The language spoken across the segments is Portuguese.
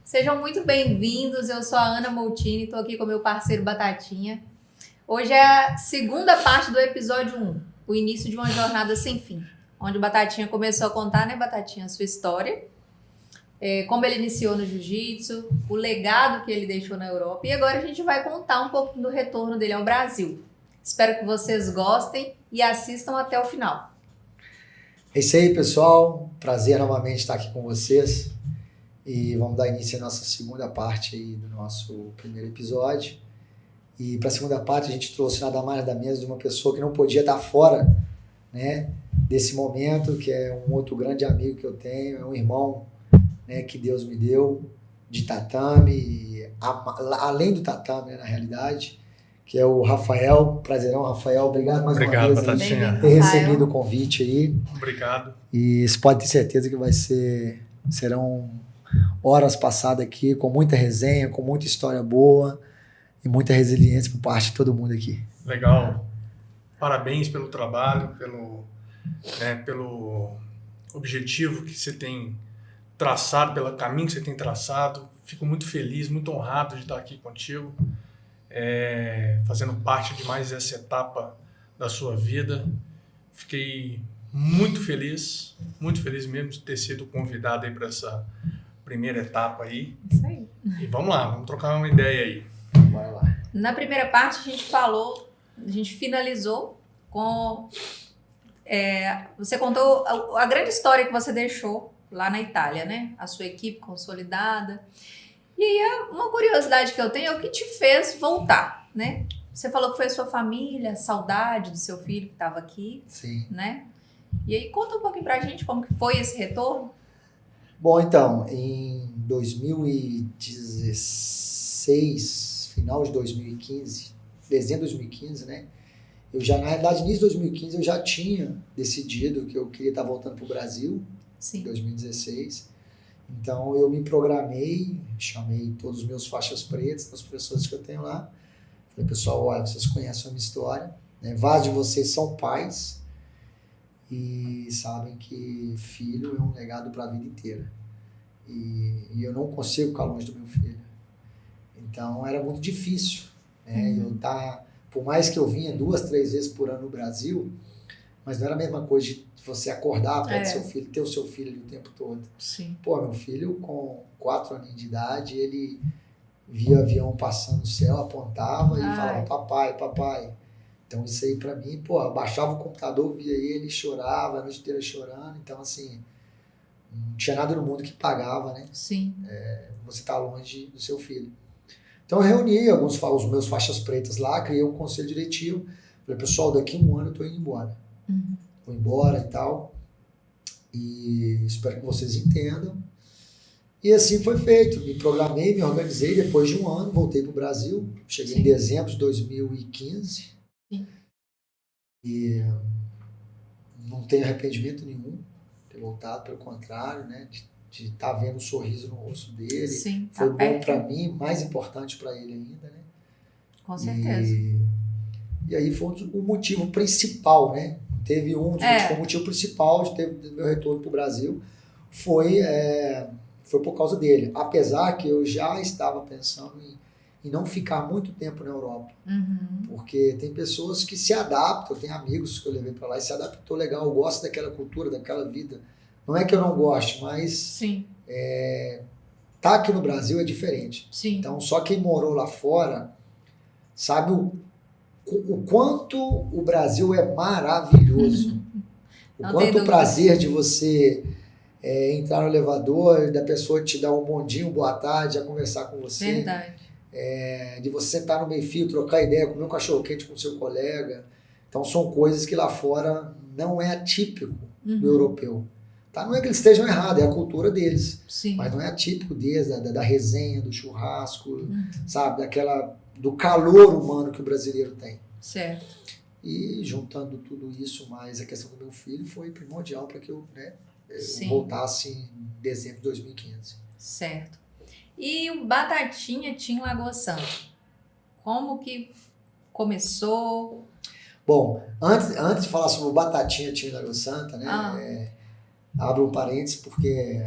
Sejam muito bem-vindos, eu sou a Ana Moutini, estou aqui com meu parceiro Batatinha. Hoje é a segunda parte do episódio 1, o início de uma jornada sem fim, onde o Batatinha começou a contar, né, Batatinha, a sua história, como ele iniciou no jiu-jitsu, o legado que ele deixou na Europa, e agora a gente vai contar um pouquinho do retorno dele ao Brasil. Espero que vocês gostem e assistam até o final. É isso aí, pessoal. Prazer novamente estar aqui com vocês. E vamos dar início à nossa segunda parte aí do nosso primeiro episódio. E para a segunda parte a gente trouxe nada mais nada menos de uma pessoa que não podia estar fora, né, desse momento, que é um outro grande amigo que eu tenho, é um irmão, né, que Deus me deu de tatame, além do tatame, né, na realidade, que é o Rafael. Prazerão, Rafael. Obrigado mais uma vez Batatinha. por ter recebido o convite aí. Obrigado. E você pode ter certeza que serão horas passadas aqui com muita resenha, com muita história boa e muita resiliência por parte de todo mundo aqui. Legal. Parabéns pelo trabalho, pelo objetivo que você tem traçado, pelo caminho que você tem traçado. Fico muito feliz, muito honrado de estar aqui contigo, fazendo parte de mais essa etapa da sua vida. Fiquei muito feliz mesmo de ter sido convidado aí para essa primeira etapa aí. Isso aí. E vamos lá, vamos trocar uma ideia aí. Bora lá. Na primeira parte a gente finalizou com... você contou a grande história que você deixou lá na Itália, né? A sua equipe consolidada. E aí, uma curiosidade que eu tenho é o que te fez voltar, né? Você falou que foi a sua família, a saudade do seu filho que estava aqui. Sim. Né? E aí, conta um pouquinho pra gente como que foi esse retorno. Bom, então, em 2016, final de 2015, dezembro de 2015, né? Na realidade, início de 2015, eu já tinha decidido que eu queria estar voltando para o Brasil. Sim. Em 2016. Então, eu me programei, chamei todos os meus faixas pretas, os professores que eu tenho lá. Falei, pessoal, olha, vocês conhecem a minha história, né? Vários de vocês são pais e sabem que filho é um legado para a vida inteira. E eu não consigo ficar longe do meu filho. Então, era muito difícil, né? Por mais que eu vinha 2, 3 vezes por ano no Brasil, mas não era a mesma coisa de você acordar perto do seu filho, ter o seu filho ali o tempo todo. Sim. Pô, meu filho com 4 anos de idade, ele via avião passando no céu, apontava e falava, papai, papai. Então isso aí pra mim, pô, eu baixava o computador, via ele, chorava, a noite inteira chorando. Então assim, não tinha nada no mundo que pagava, né? Sim. Você tá longe do seu filho. Então eu reuni os meus faixas pretas lá, criei um conselho diretivo. Falei, pessoal, daqui a 1 ano eu tô indo embora. Uhum. Vou embora e tal. E espero que vocês entendam. E assim foi feito. Me programei, me organizei. Depois de 1 ano, voltei para o Brasil. Cheguei Sim. em dezembro de 2015. Sim. E não tenho arrependimento nenhum de ter voltado, pelo contrário, né? De estar vendo um sorriso no rosto dele. Sim, Foi tá bom perto. para mim, mais importante para ele ainda, né? Com certeza. E aí foi o motivo principal, né? Teve foi o motivo principal do meu retorno para o Brasil. Foi por causa dele. Apesar que eu já estava pensando em não ficar muito tempo na Europa. Uhum. Porque tem pessoas que se adaptam. Eu tenho amigos que eu levei para lá e se adaptou legal. Eu gosto daquela cultura, daquela vida. Não é que eu não goste, mas Sim. Tá aqui no Brasil é diferente. Sim. Então, só quem morou lá fora sabe o quanto o Brasil é maravilhoso. O quanto o prazer de você entrar no elevador, da pessoa te dar um bom dia, boa tarde, já conversar com você. Verdade. De você sentar no meio-fio, trocar ideia, comer um cachorro-quente com seu colega. Então são coisas que lá fora não é atípico do europeu. Tá? Não é que eles estejam errados, é a cultura deles. Sim. Mas não é atípico deles, da resenha, do churrasco, sabe? Do calor humano que o brasileiro tem. Certo. E juntando tudo isso, mais a questão do meu filho, foi primordial para que eu Sim. voltasse em dezembro de 2015. Certo. E o Batatinha Team Lagoa Santa? Como que começou? Bom, antes de falar sobre o Batatinha Team Lagoa Santa, né? Abro um parênteses, porque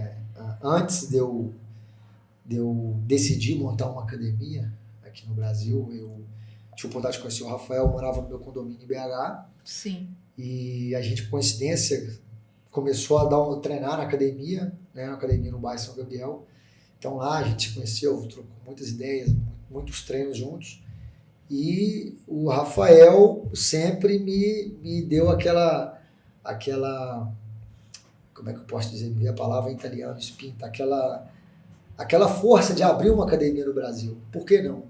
antes de eu de eu decidir montar uma academia aqui no Brasil. Eu tive a oportunidade de conhecer o Rafael, morava no meu condomínio em BH. Sim. E a gente, por coincidência, começou a treinar na academia, né, na academia no bairro São Gabriel. Então lá a gente se conheceu, trocou muitas ideias, muitos treinos juntos. E o Rafael sempre me deu aquela, como é que eu posso dizer, me veio a palavra em italiano, spinta, aquela força de abrir uma academia no Brasil. Por que não?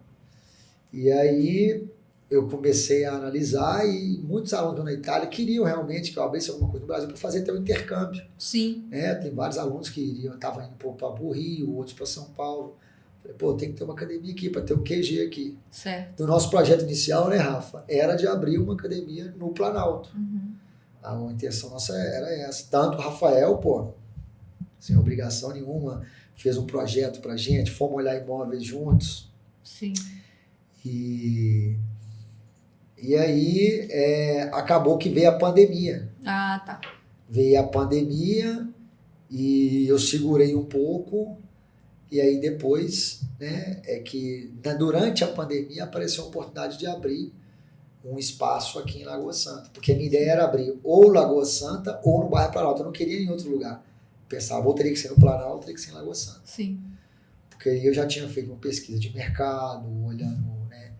E aí eu comecei a analisar e muitos alunos na Itália queriam realmente que eu abrisse alguma coisa no Brasil para fazer até um intercâmbio. Sim. Né? Tem vários alunos que estavam indo para o Rio, outros para São Paulo. Falei, pô, tem que ter uma academia aqui para ter um QG aqui. Certo. O nosso projeto inicial, né, Rafa, era de abrir uma academia no Planalto. Uhum. A intenção nossa era essa. Tanto o Rafael, pô, sem obrigação nenhuma, fez um projeto pra gente, fomos olhar imóveis juntos. Sim. E aí acabou que veio a pandemia. Ah, tá. Veio a pandemia e eu segurei um pouco. E aí depois, né, durante a pandemia apareceu a oportunidade de abrir um espaço aqui em Lagoa Santa. Porque a minha ideia era abrir ou Lagoa Santa ou no bairro Planalto. Eu não queria ir em outro lugar. Pensava, ou teria que ser no Planalto, ou teria que ser em Lagoa Santa. Sim. Porque eu já tinha feito uma pesquisa de mercado, olhando, né,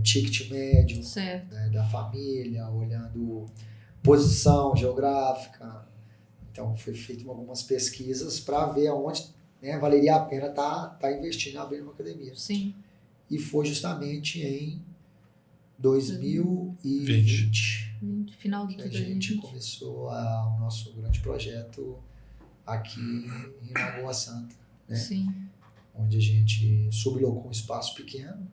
ticket médio, né, da família, olhando posição geográfica. Então, foi feito algumas pesquisas para ver aonde, né, valeria a pena tá investindo em abrir uma academia. Sim. E foi justamente em 2020 final de que a 2020. gente começou o nosso grande projeto aqui em Lagoa Santa, né? Sim. Onde a gente sublocou um espaço pequeno.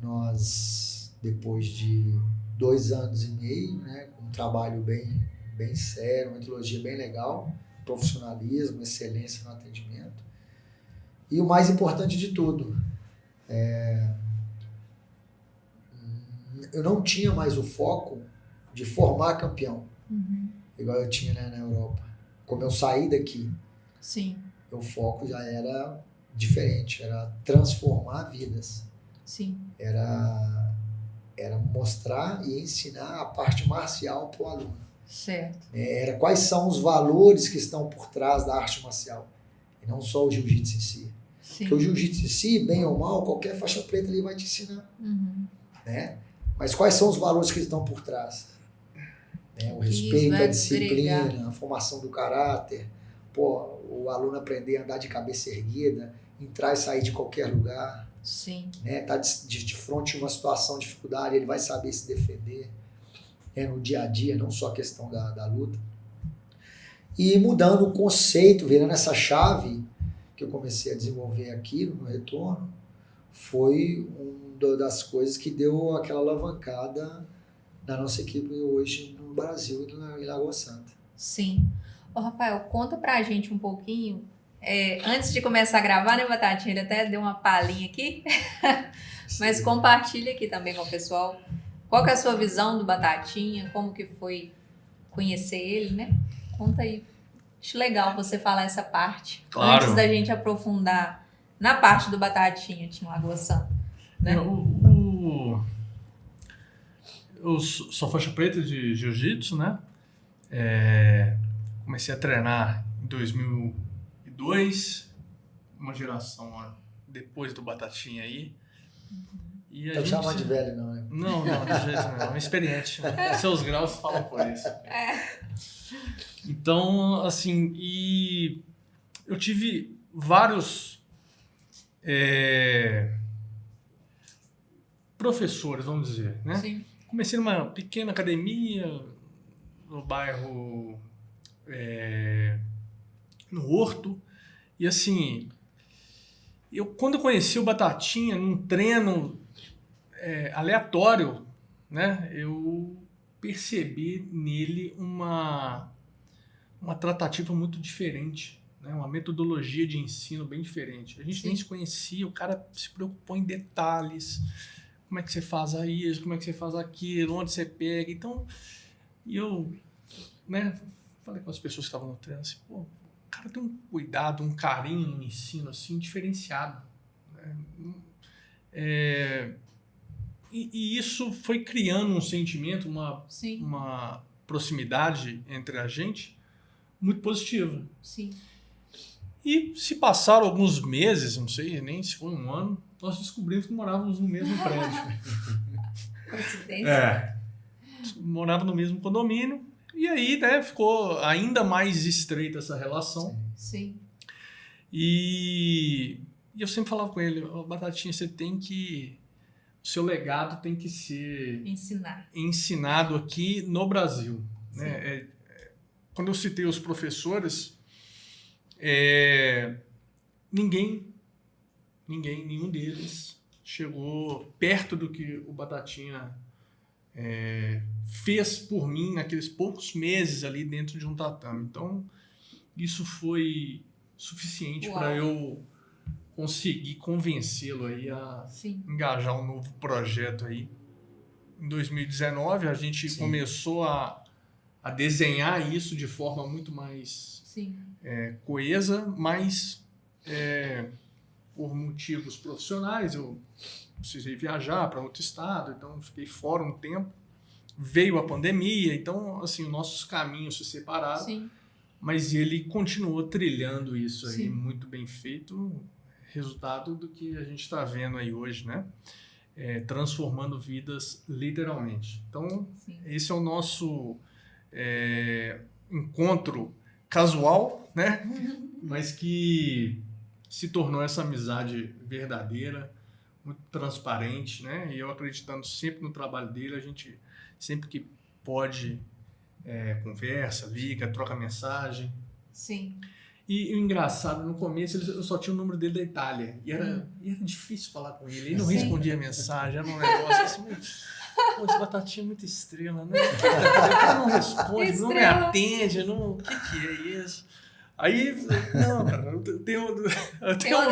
Nós, depois de 2 anos e meio, né, com um trabalho bem sério, uma metodologia bem legal, profissionalismo, excelência no atendimento. E o mais importante de tudo, eu não tinha mais o foco de formar campeão, igual eu tinha, né, na Europa. Como eu saí daqui, sim, o foco já era diferente, era transformar vidas. Sim. Era mostrar e ensinar a parte marcial para o aluno. Certo. Era quais são os valores que estão por trás da arte marcial, e não só o jiu-jitsu em si. Sim. Porque o jiu-jitsu em si, bem ou mal, qualquer faixa preta ali vai te ensinar. Né? Mas quais são os valores que estão por trás? O respeito, a disciplina, a formação do caráter, o aluno aprender a andar de cabeça erguida, entrar e sair de qualquer lugar. Sim. Né? Tá de frente a uma situação de dificuldade, ele vai saber se defender, né? No dia a dia, não só a questão da luta. E mudando o conceito, virando essa chave que eu comecei a desenvolver aqui no meu retorno, foi uma das coisas que deu aquela alavancada na nossa equipe hoje no Brasil e em Lagoa Santa. Sim. Ô, Rafael, conta pra gente um pouquinho. Antes de começar a gravar, né, Batatinha? Ele até deu uma palhinha aqui. Mas compartilha aqui também com o pessoal. Qual que é a sua visão do Batatinha? Como que foi conhecer ele, né? Conta aí. Acho legal você falar essa parte. Claro. Antes da gente aprofundar na parte do Batatinha, Tim Lagoa Santa. Né? Eu sou faixa preta de jiu-jitsu, né? Comecei a treinar em 2002, uma geração depois do Batatinha aí. E Não chama de velho, não, né? Não, de jeito nenhum. Experiente. Seus graus falam por isso. Então, assim, e eu tive vários professores, vamos dizer, né? Sim. Comecei numa pequena academia no bairro, no Horto, e assim, quando eu conheci o Batatinha num treino aleatório, né, eu percebi nele uma tratativa muito diferente, né, uma metodologia de ensino bem diferente. A gente Sim. nem se conhecia, o cara se preocupou em detalhes, como é que você faz isso, como é que você faz aquilo, onde você pega. Então, eu, né, falei com as pessoas que estavam no treino assim, o cara cara tem um cuidado, um carinho no ensino, assim, diferenciado. Né? E isso foi criando um sentimento, uma proximidade entre a gente muito positiva. Sim. E se passaram alguns meses, não sei nem se foi um ano, nós descobrimos que morávamos no mesmo prédio. Coincidência. Morava no mesmo condomínio. E aí, né, ficou ainda mais estreita essa relação. Sim. E eu sempre falava com ele, Batatinha, o seu legado tem que ser ensinado aqui no Brasil. Né? Quando eu citei os professores, nenhum deles chegou perto do que o Batatinha fez por mim naqueles poucos meses ali dentro de um tatame. Então, isso foi suficiente para eu conseguir convencê-lo aí a engajar um novo projeto aí. Em 2019, a gente começou a desenhar isso de forma muito mais coesa, mas por motivos profissionais eu precisei viajar para outro estado, então fiquei fora um tempo. Veio a pandemia, então assim, nossos caminhos se separaram. Sim. Mas ele continuou trilhando isso aí, muito bem feito, resultado do que a gente está vendo aí hoje, né? Transformando vidas literalmente. Então, esse é o nosso encontro casual, né? Mas que se tornou essa amizade verdadeira, muito transparente, né? E eu acreditando sempre no trabalho dele, a gente sempre que pode conversa, liga, troca mensagem. Sim. E o engraçado, no começo eu só tinha o número dele da Itália. E era difícil falar com ele. Ele não respondia a mensagem, era um negócio assim. Pô, esse Batatinha é muito estrela, né? Ele não responde, estrela. Não me atende, o que é isso? Aí, não, cara, tem outro número. Tem o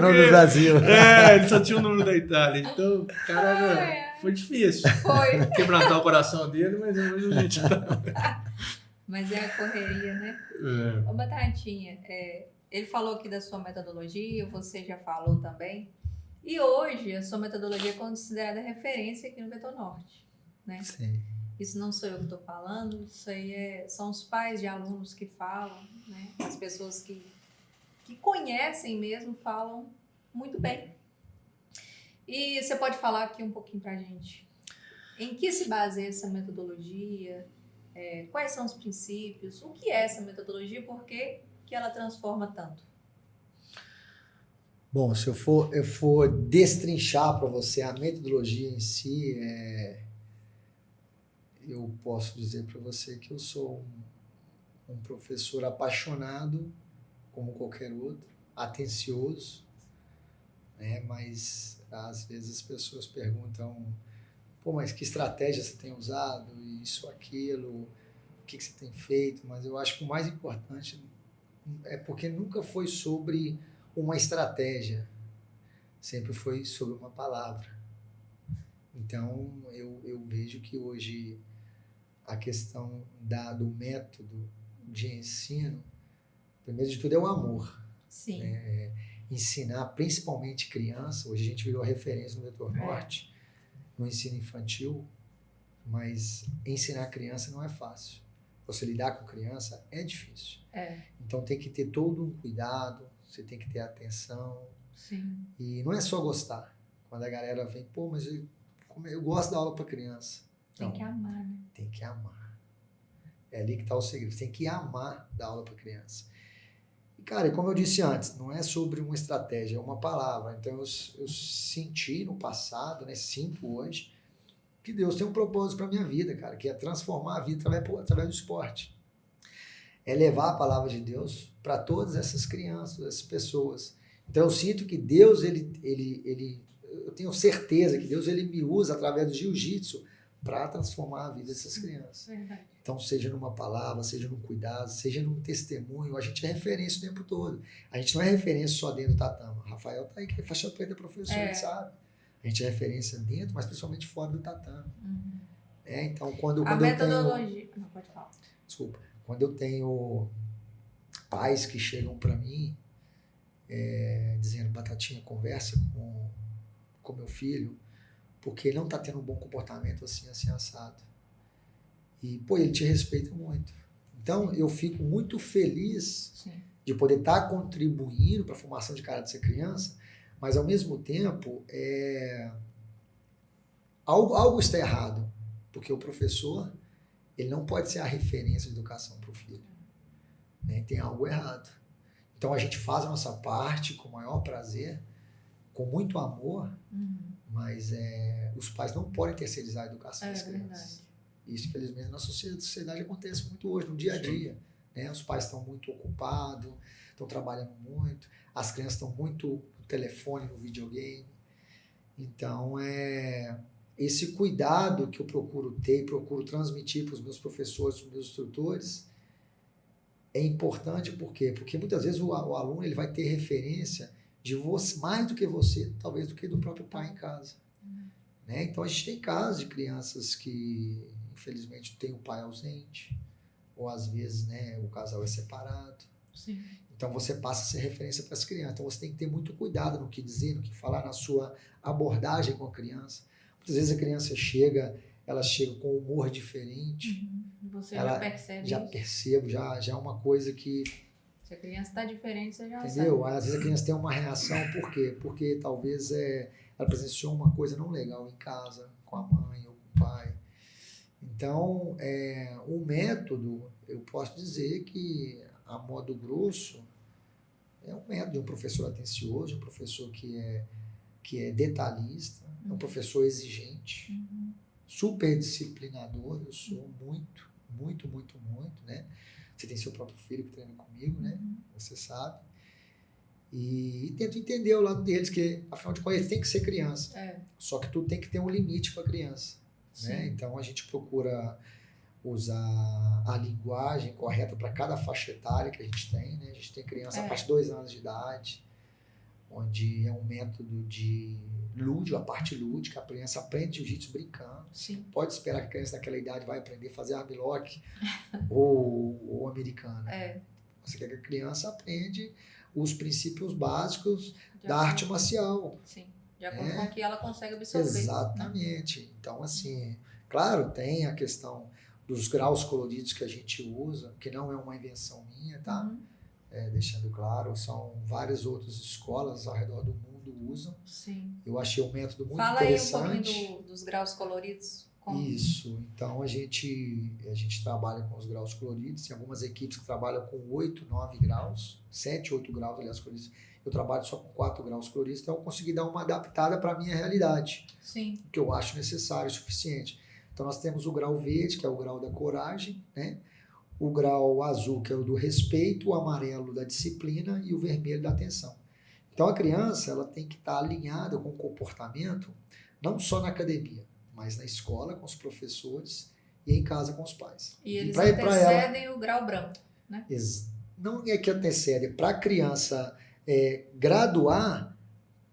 nome do Brasil. Ele só tinha o número da Itália. Então, cara, foi difícil. Foi. Quebrantar o coração dele, mas hoje a gente tá. Mas é a correria, né? Ô, Batatinha, ele falou aqui da sua metodologia, você já falou também. E hoje a sua metodologia é considerada referência aqui no Vetor Norte, né? Sim. Isso não sou eu que estou falando, isso aí são os pais de alunos que falam, né? As pessoas que conhecem mesmo falam muito bem. E você pode falar aqui um pouquinho pra gente em que se baseia essa metodologia, quais são os princípios, o que é essa metodologia e por que ela transforma tanto? Bom, se eu for destrinchar para você a metodologia em si, eu posso dizer para você que eu sou um professor apaixonado, como qualquer outro, atencioso, né? Mas às vezes as pessoas perguntam, pô, mas que estratégia você tem usado, isso, aquilo, o que você tem feito? Mas eu acho que o mais importante é porque nunca foi sobre uma estratégia, sempre foi sobre uma palavra. Então eu vejo que hoje a questão do método de ensino, primeiro de tudo é o amor. Sim. Né? Ensinar principalmente criança, hoje a gente virou referência no Vetor Norte, no ensino infantil, mas ensinar criança não é fácil. Você lidar com criança é difícil. Então tem que ter todo um cuidado, você tem que ter atenção. Sim. E não é só gostar. Quando a galera vem, pô, mas eu gosto da aula para criança. Tem que amar, né? Tem que amar. É ali que está o segredo. Você tem que amar dar aula para criança. E, cara, como eu disse antes, não é sobre uma estratégia, é uma palavra. Então, eu senti no passado, né, sinto hoje, que Deus tem um propósito para minha vida, cara, que é transformar a vida através do esporte. É levar a palavra de Deus para todas essas crianças, essas pessoas. Então, eu sinto que Deus, eu tenho certeza que Deus, ele me usa através do jiu-jitsu para transformar a vida dessas crianças. Verdade. Então, seja numa palavra, seja num cuidado, seja num testemunho, a gente é referência o tempo todo. A gente não é referência só dentro do tatame. O Rafael tá aí, que é faixa preta professor, ele sabe. A gente é referência dentro, mas principalmente fora do tatame. Uhum. Então, quando a metodologia... Não, pode falar. Desculpa. Quando eu tenho pais que chegam para mim dizendo, Batatinha, conversa com meu filho, porque ele não está tendo um bom comportamento assim, assim, assado. E, pô, ele te respeita muito. Então, eu fico muito feliz Sim. de poder estar contribuindo para a formação de caráter dessa criança, mas, ao mesmo tempo, algo está errado, porque o professor ele não pode ser a referência de educação para o filho. Né? Tem algo errado. Então, a gente faz a nossa parte com o maior prazer, com muito amor, mas os pais não podem terceirizar a educação das crianças. Verdade. Isso, infelizmente, na sociedade acontece muito hoje, no dia a dia. Né? Os pais estão muito ocupados, estão trabalhando muito, as crianças estão muito no telefone, no videogame. Então, esse cuidado que eu procuro ter, procuro transmitir para os meus professores, para os meus instrutores, é importante. Por quê? Porque muitas vezes o aluno ele vai ter referência de você, mais do que você, talvez do que do próprio pai em casa. Né? Então, a gente tem casos de crianças que, infelizmente, tem o pai ausente, ou às vezes, né, o casal é separado. Sim. Então, você passa a ser referência para as crianças. Então, você tem que ter muito cuidado no que dizer, no que falar, na sua abordagem com a criança. Muitas vezes a criança ela chega com um humor diferente. Você já percebe já isso? Percebo, já é uma coisa que... Se a criança está diferente, você já Entendeu? sabe. Às vezes a criança tem uma reação, por quê? Porque talvez ela presenciou uma coisa não legal em casa, com a mãe ou com o pai. Então, o método, eu posso dizer que, a modo grosso, é um método de um professor atencioso, de um professor que é detalhista, é um professor exigente, super disciplinador. Eu sou muito, muito, muito, muito, né? Você tem seu próprio filho que treina comigo, né? Você sabe. E tento entender o lado deles, que, afinal de contas, eles têm que ser criança. Só que tudo tem que ter um limite para a criança. Né? Então, a gente procura usar a linguagem correta para cada faixa etária que a gente tem. Né? A gente tem criança a partir de 2 anos de idade, onde é um método de lúdico, a parte lúdica, a criança aprende jiu-jitsu brincando. Sim. Pode esperar que a criança naquela idade vai aprender a fazer armlock ou americana. Você quer que a criança aprende os princípios básicos da arte marcial. Sim, de acordo com o que ela consegue absorver. Exatamente. Né? Então, assim, claro, tem a questão dos graus coloridos que a gente usa, que não é uma invenção minha, tá? Deixando claro, são várias outras escolas ao redor do mundo usam. Sim. Eu achei um método muito interessante. interessante. Fala aí um pouquinho dos graus coloridos. Isso. Então, a gente trabalha com os graus coloridos. Tem algumas equipes que trabalham com 8, 9 graus, 7, 8 graus, aliás, coloridos. Eu trabalho só com 4 graus coloridos, então eu consegui dar uma adaptada para a minha realidade. Sim. Que eu acho necessário, suficiente. Então, nós temos o grau verde, que é o grau da coragem, né? O grau azul, que é o do respeito, o amarelo da disciplina e o vermelho da atenção. Então, a criança ela tem que estar alinhada com o comportamento, não só na academia, mas na escola, com os professores e em casa com os pais. E eles antecedem o grau branco, né? Não é que antecede. Para a criança graduar,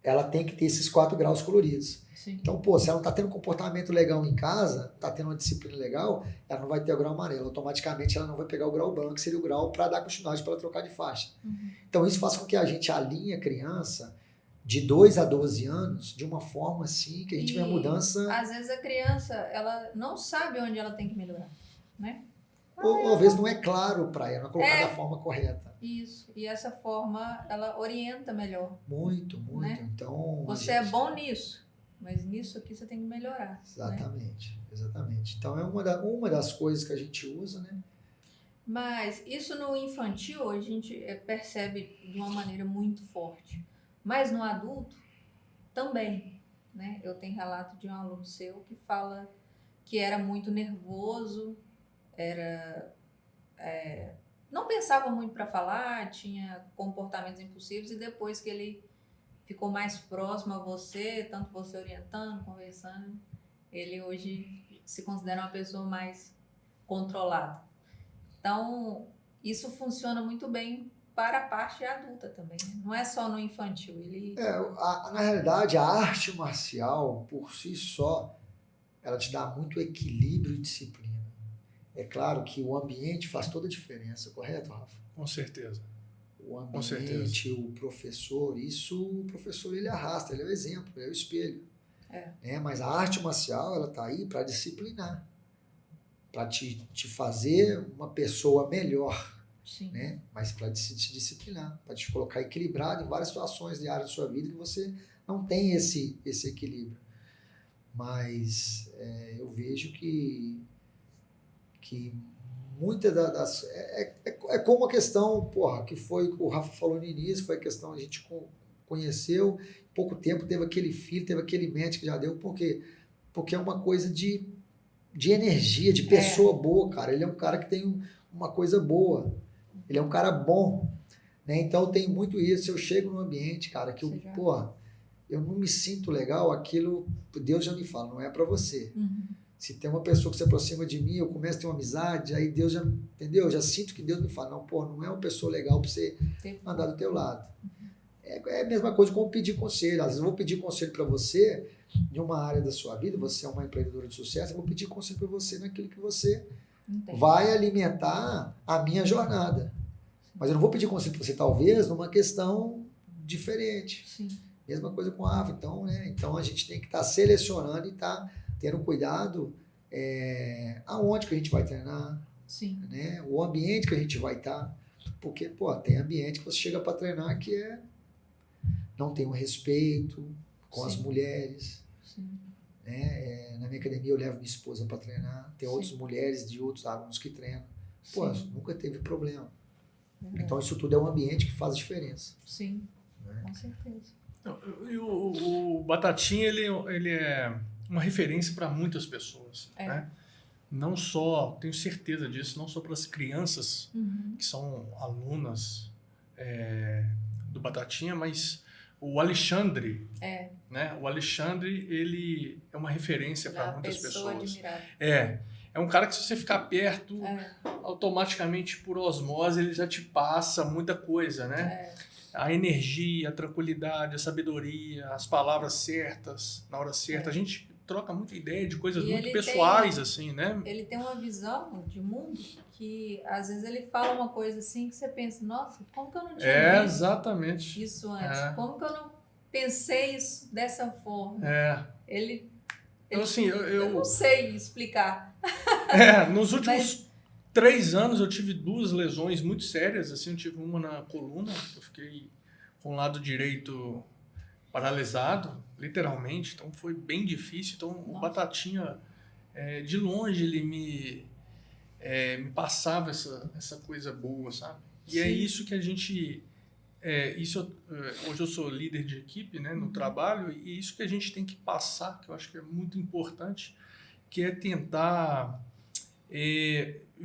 ela tem que ter esses 4 graus coloridos. Sim. Então, se ela não está tendo um comportamento legal em casa, está tendo uma disciplina legal, ela não vai ter o grau amarelo. Automaticamente, ela não vai pegar o grau branco, que seria o grau para dar continuidade, para ela trocar de faixa. Então, isso faz com que a gente alinhe a criança de 2 a 12 anos de uma forma assim que a gente vê a mudança. Às vezes a criança ela não sabe onde ela tem que melhorar, né? Ou às vezes não é claro para ela, não é colocado da forma correta. Isso, e essa forma ela orienta melhor. Muito, muito. Né? Então, você é bom nisso, mas nisso aqui você tem que melhorar. Exatamente, né? Exatamente. Então é uma das coisas que a gente usa, né? Mas isso no infantil a gente percebe de uma maneira muito forte. Mas no adulto também, né? Eu tenho relato de um aluno seu que fala que era muito nervoso, não pensava muito para falar, tinha comportamentos impulsivos, e depois que ele ficou mais próximo a você, tanto você orientando, conversando, ele hoje se considera uma pessoa mais controlada. Então, isso funciona muito bem para a parte adulta também, né? Não é só no infantil. Na realidade, a arte marcial, por si só, ela te dá muito equilíbrio e disciplina. É claro que o ambiente faz toda a diferença, correto, Rafa? Com certeza. O Com certeza. ambiente, o professor, o professor ele arrasta, ele é o exemplo, ele é o espelho. Mas a arte marcial, ela tá aí para disciplinar, para te fazer uma pessoa melhor, Sim. né? Mas para te disciplinar, para te colocar equilibrado em várias situações de área da sua vida que você não tem esse equilíbrio. Mas eu vejo que muitas das... É como a questão, que foi o que o Rafa falou no início, foi a questão, a gente conheceu, em pouco tempo teve aquele filho, teve aquele match que já deu, porque é uma coisa de energia, de pessoa boa, cara. Ele é um cara que tem uma coisa boa, ele é um cara bom, né? Então tem muito isso, eu chego num ambiente, cara, que eu não me sinto legal, aquilo, Deus já me fala, não é para você. Uhum. Se tem uma pessoa que se aproxima de mim, eu começo a ter uma amizade, aí Deus já, entendeu? Eu já sinto que Deus me fala, não é uma pessoa legal para você andar do teu lado. É a mesma coisa como pedir conselho. Às vezes eu vou pedir conselho para você de uma área da sua vida, você é uma empreendedora de sucesso, eu vou pedir conselho para você naquilo que você vai alimentar a minha jornada. Mas eu não vou pedir conselho para você, talvez, numa questão diferente. Sim. Mesma coisa com a AVA. Então, então a gente tem que estar selecionando e estar tendo cuidado aonde que a gente vai treinar, Sim. né? O ambiente que a gente vai estar. Porque, tem ambiente que você chega para treinar que não tem um respeito com as mulheres. Sim. Né? Na minha academia eu levo minha esposa para treinar, tem outras mulheres de outros alunos que treinam. Nunca teve problema. Verdade. Então isso tudo é um ambiente que faz a diferença. Sim, né? Com certeza. E o Batatinha, ele é uma referência para muitas pessoas, né? Não só, tenho certeza disso, não só para as crianças que são alunas do Batatinha, mas o Alexandre, né? O Alexandre, ele é uma referência para muitas pessoas. É um cara que, se você ficar perto, automaticamente, por osmose, ele já te passa muita coisa, né? A energia, a tranquilidade, a sabedoria, as palavras certas, na hora certa. A gente troca muita ideia de coisas muito pessoais, assim, né? Ele tem uma visão de mundo que, às vezes, ele fala uma coisa assim que você pensa, nossa, como que eu não tinha visto exatamente isso antes? Como que eu não pensei isso dessa forma? Então, assim, eu não sei explicar. Nos últimos 3 anos eu tive 2 lesões muito sérias, assim, eu tive uma na coluna, eu fiquei com o lado direito paralisado, literalmente, então foi bem difícil. Então o Batatinha, de longe, ele me passava essa coisa boa, sabe? E é isso que a gente... hoje eu sou líder de equipe, né, no trabalho, e isso que a gente tem que passar, que eu acho que é muito importante, que é tentar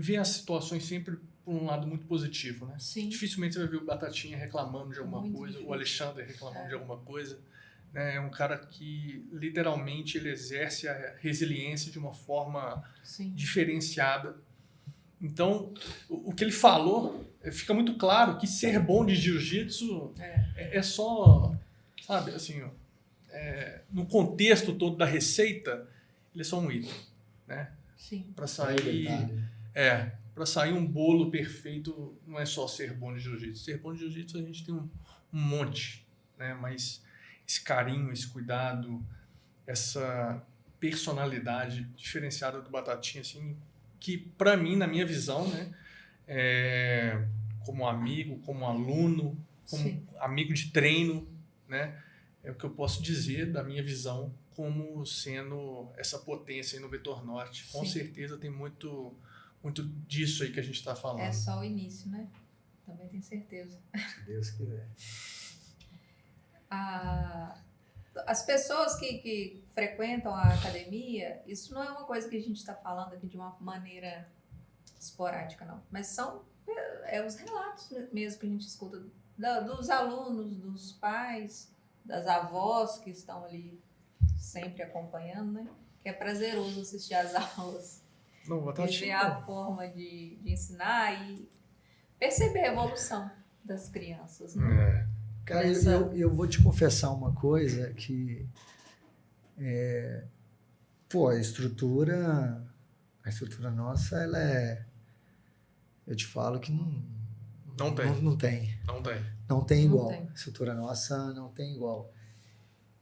ver as situações sempre por um lado muito positivo, né? Sim. Dificilmente você vai ver o Batatinha reclamando de alguma coisa, difícil. O Alexandre reclamando de alguma coisa, né? É um cara que literalmente ele exerce a resiliência de uma forma diferenciada. Então, o que ele falou, fica muito claro que ser bom de jiu-jitsu é só, sabe, assim, no contexto todo da receita, ele é só um item, né? Sim. Para sair um bolo perfeito, não é só ser bom de jiu-jitsu. Ser bom de jiu-jitsu a gente tem um monte, né? Mas esse carinho, esse cuidado, essa personalidade diferenciada do Batatinha, assim, que para mim, na minha visão, né, como amigo, como aluno, como amigo de treino, né, é o que eu posso dizer da minha visão como sendo essa potência aí no Vetor Norte. Com certeza tem muito disso aí que a gente está falando. É só o início, né? Também tenho certeza. Se Deus quiser. As pessoas que frequentam a academia, isso não é uma coisa que a gente está falando aqui de uma maneira esporádica, não. Mas são os relatos mesmo que a gente escuta dos alunos, dos pais, das avós que estão ali sempre acompanhando, né? Que é prazeroso assistir às aulas. E ver a forma de ensinar e perceber a evolução das crianças, né? Cara, eu vou te confessar uma coisa que a estrutura A estrutura nossa, ela é... Eu te falo que Não tem. Não tem. Não tem. Não tem Não igual. tem. A estrutura nossa não tem igual.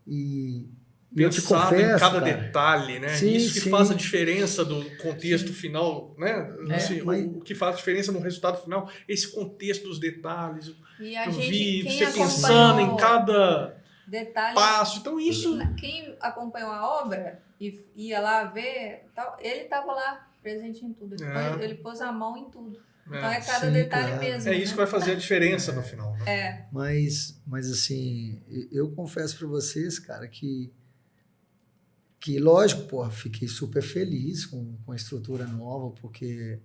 E eu te Pensado confesso, em cada cara, detalhe, né? Sim, Isso que sim. faz a diferença do contexto final, né? Assim, mas- o que faz a diferença no resultado final, esse contexto dos detalhes. E a Eu gente, vi quem você pensando em acompanhou cada detalhe, passo. Então isso... quem acompanhou a obra e ia lá ver, tal, ele estava lá, presente em tudo. Ele pôs a mão em tudo. Então é cada Sim, detalhe claro. mesmo. É isso que né? vai fazer a diferença no final, né? Mas assim, eu confesso para vocês, cara, que lógico, porra, fiquei super feliz com a estrutura nova, porque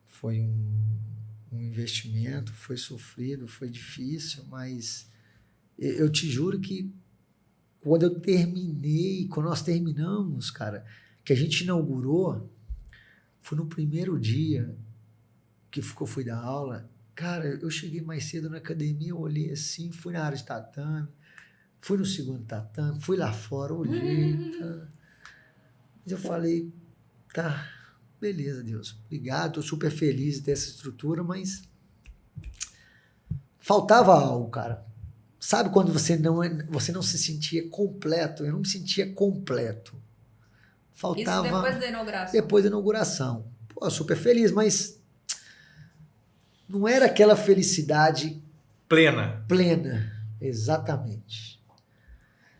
foi um investimento, foi sofrido, foi difícil, mas eu te juro que quando nós terminamos, cara, que a gente inaugurou, foi no primeiro dia que eu fui dar aula. Cara, eu cheguei mais cedo na academia, eu olhei assim, fui na área de tatame, fui no segundo tatame, fui lá fora, olhei. Tá. Mas eu falei, tá, beleza, Deus, obrigado, tô super feliz de ter essa estrutura, mas faltava algo, cara. Sabe quando você não se sentia completo? Eu não me sentia completo. Faltava... Isso depois da inauguração. Depois da inauguração. Pô, super feliz, mas não era aquela felicidade Plena. Exatamente.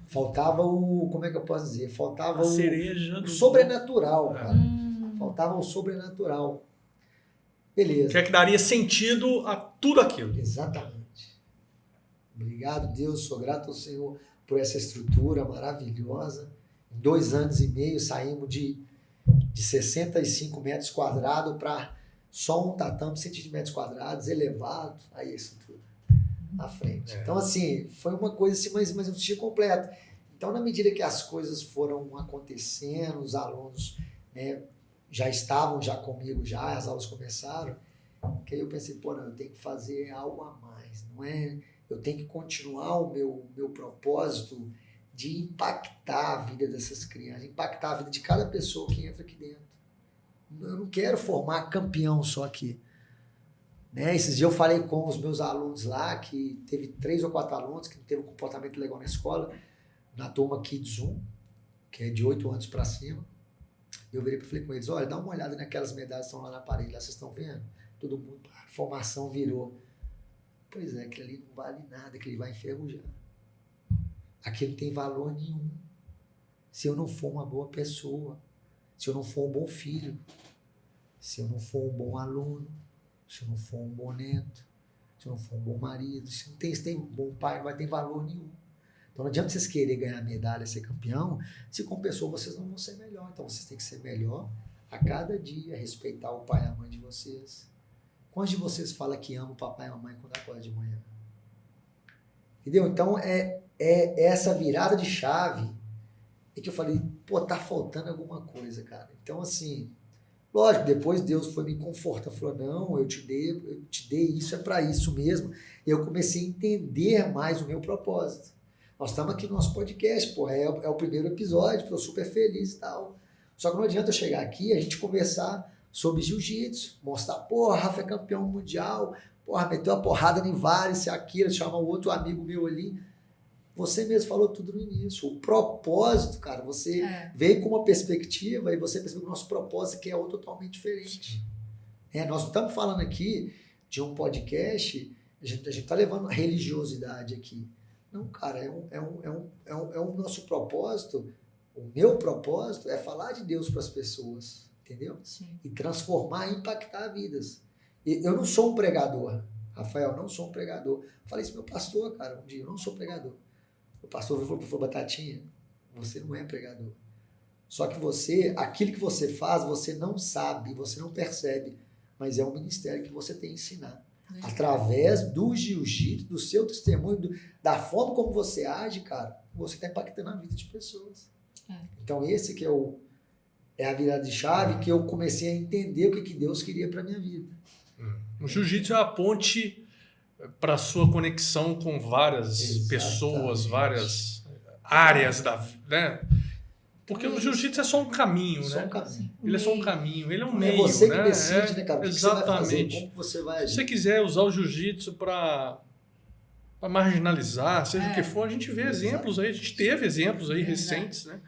Faltava como é que eu posso dizer? Faltava A cereja o do... sobrenatural, cara. Faltava o sobrenatural. Beleza. Que é que daria sentido a tudo aquilo. Exatamente. Obrigado, Deus. Sou grato ao Senhor por essa estrutura maravilhosa. Em 2 anos e meio saímos de 65 metros quadrados para só um tatame de 120 metros quadrados, elevado. Aí a estrutura à frente. Então, assim, foi uma coisa assim, mas eu não tinha completo. Então, na medida que as coisas foram acontecendo, os alunos, né, já estavam comigo, as aulas começaram, que aí eu pensei, pô, não, eu tenho que fazer algo a mais, não é? Eu tenho que continuar o meu propósito de impactar a vida dessas crianças, impactar a vida de cada pessoa que entra aqui dentro. Eu não quero formar campeão só aqui. Né? Esses dias eu falei com os meus alunos lá, que teve 3 ou 4 alunos que não teve um comportamento legal na escola, na turma Kids 1, que é de 8 anos para cima. Eu virei e falei com eles, olha, dá uma olhada naquelas medalhas que estão lá na parede, lá vocês estão vendo? Todo mundo, a formação virou. Pois é, aquilo ali não vale nada, aquilo ali vai enferrujar. Aquilo não tem valor nenhum. Se eu não for uma boa pessoa, se eu não for um bom filho, se eu não for um bom aluno, se eu não for um bom neto, se eu não for um bom marido, se não tem um bom pai, não vai ter valor nenhum. Então não adianta vocês quererem ganhar medalha, ser campeão, se como pessoa vocês não vão ser melhor. Então vocês têm que ser melhor a cada dia, respeitar o pai e a mãe de vocês. Quantos de vocês falam que ama o papai e a mamãe quando acorda de manhã? Entendeu? Então é essa virada de chave que eu falei, pô, tá faltando alguma coisa, cara. Então assim, lógico, depois Deus foi me confortar, falou, não, eu te dei isso, é para isso mesmo. E eu comecei a entender mais o meu propósito. Nós estamos aqui no nosso podcast, pô, é o primeiro episódio, tô super feliz e tal. Só que não adianta eu chegar aqui e a gente conversar sobre jiu-jitsu, mostrar, porra, Rafa é campeão mundial, porra, meteu a porrada em vários, se aquilo, chama o outro amigo meu ali. Você mesmo falou tudo no início. O propósito, cara, você veio com uma perspectiva e você percebeu que o nosso propósito aqui é outro totalmente diferente. Nós não estamos falando aqui de um podcast, a gente está levando religiosidade aqui. Não, cara, é um nosso propósito, o meu propósito é falar de Deus para as pessoas, entendeu? Sim. E transformar e impactar vidas. Eu não sou um pregador, Rafael, não sou um pregador. Falei isso pro meu pastor, cara, um dia, eu não sou pregador. O pastor falou, Batatinha, você não é pregador. Só que aquilo que você faz, você não sabe, você não percebe, mas é um ministério que você tem que ensinar. Através do jiu-jitsu, do seu testemunho, da forma como você age, cara, você está impactando a vida de pessoas. Então esse que é a virada de chave que eu comecei a entender o que Deus queria para minha vida. O jiu-jitsu é a ponte para a sua conexão com várias Exatamente. pessoas, várias áreas da vida, né? Porque o jiu-jitsu é só um caminho, Só né? um caminho. Ele é só um caminho, ele é um É meio, você que né? decide, né, cara? O que você vai fazer, Exatamente. como que você vai Se agir. você quiser usar o jiu-jitsu para marginalizar, seja o que for, a gente vê exemplos aí, a gente teve exemplos aí recentes, né?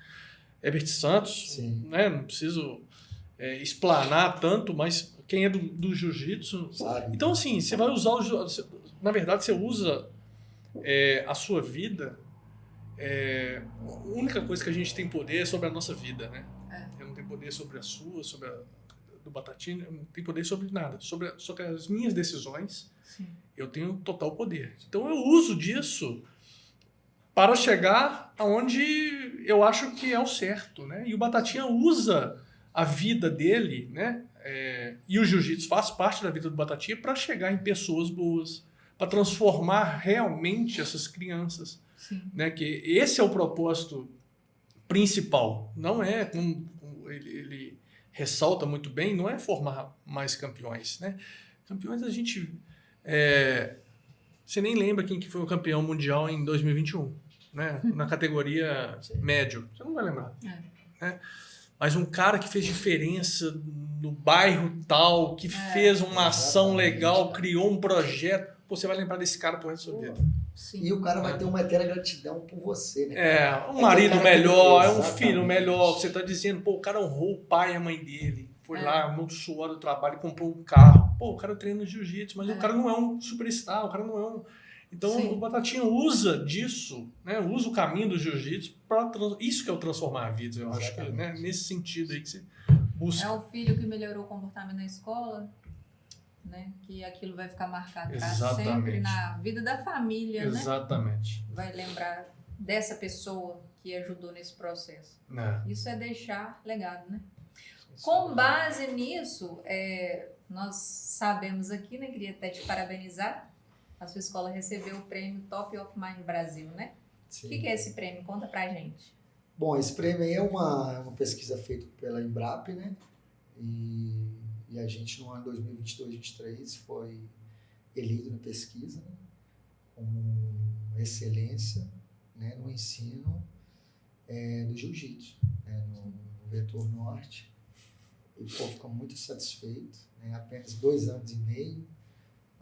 Herbert Santos, Sim. né? Não preciso explanar tanto, mas quem é do jiu-jitsu... Sabe? Então, assim, você vai usar na verdade, você usa a sua vida. A única coisa que a gente tem poder é sobre a nossa vida, né? Eu não tenho poder sobre a sua, sobre a do Batatinha, eu não tenho poder sobre nada. Sobre as minhas decisões, Sim. eu tenho total poder. Então eu uso disso para chegar aonde eu acho que é o certo, né? E o Batatinha usa a vida dele, né? E o jiu-jitsu faz parte da vida do Batatinha para chegar em pessoas boas, para transformar realmente essas crianças. Sim. Né? Que esse é o propósito principal. Não é, como ele ressalta muito bem, não é formar mais campeões. Né? Campeões a gente... você nem lembra quem que foi o campeão mundial em 2021, né? Na categoria médio. Você não vai lembrar. Né? Mas um cara que fez diferença no bairro tal, que fez uma ação legal, criou um projeto, você vai lembrar desse cara pro resto da sua vida. Sim. E o cara vai ter uma eterna gratidão por você, né? Um marido melhor, um Exatamente. filho melhor. Você tá dizendo, pô, o cara honrou o pai e a mãe dele. Foi lá no suor do trabalho e comprou um carro. Pô, o cara treina jiu-jitsu, mas o cara não é um superstar, o cara não é um... Então, Sim. o Batatinha usa disso, né? Usa o caminho do jiu-jitsu para... Isso que é o transformar a vida, eu acho que é, né? Nesse sentido aí que você busca. É um filho que melhorou o comportamento na escola, né? Que aquilo vai ficar marcado para Exatamente. sempre na vida da família, né? Exatamente. Vai lembrar dessa pessoa que ajudou nesse processo. Né? Isso é deixar legado, né? Com base nisso, nós sabemos aqui, né? Queria até te parabenizar. A sua escola recebeu o prêmio Top of Mind Brasil, né? Sim. O que é esse prêmio? Conta pra gente. Bom, esse prêmio aí é uma pesquisa feita pela Embrap, né? E a gente, no ano 2022-2023, foi eleito na pesquisa, né? Com excelência, né? No ensino do jiu-jitsu, né? No vetor norte. E, pô, ficamos muito satisfeitos, né? Apenas 2 anos e meio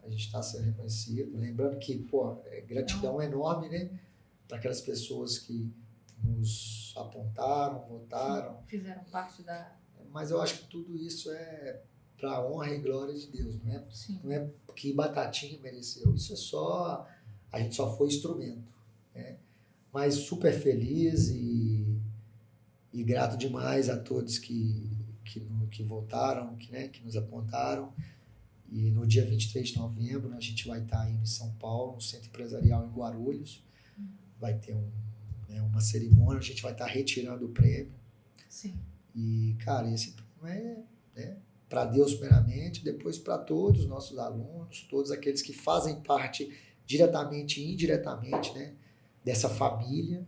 a gente está sendo reconhecido. Lembrando que, pô, gratidão enorme, né? Para aquelas pessoas que nos apontaram, votaram. Fizeram parte da... Mas eu acho que tudo isso é para a honra e glória de Deus, não é? Sim. Não é que Batatinha mereceu. Isso é só... A gente só foi instrumento, né? Mas super feliz e grato demais a todos que votaram, que nos apontaram. E no dia 23 de novembro a gente vai estar aí em São Paulo, no Centro Empresarial em Guarulhos. Vai ter uma cerimônia, a gente vai estar retirando o prêmio. Sim. E, cara, esse prêmio para Deus primeiramente, depois para todos os nossos alunos, todos aqueles que fazem parte diretamente e indiretamente, né, dessa família,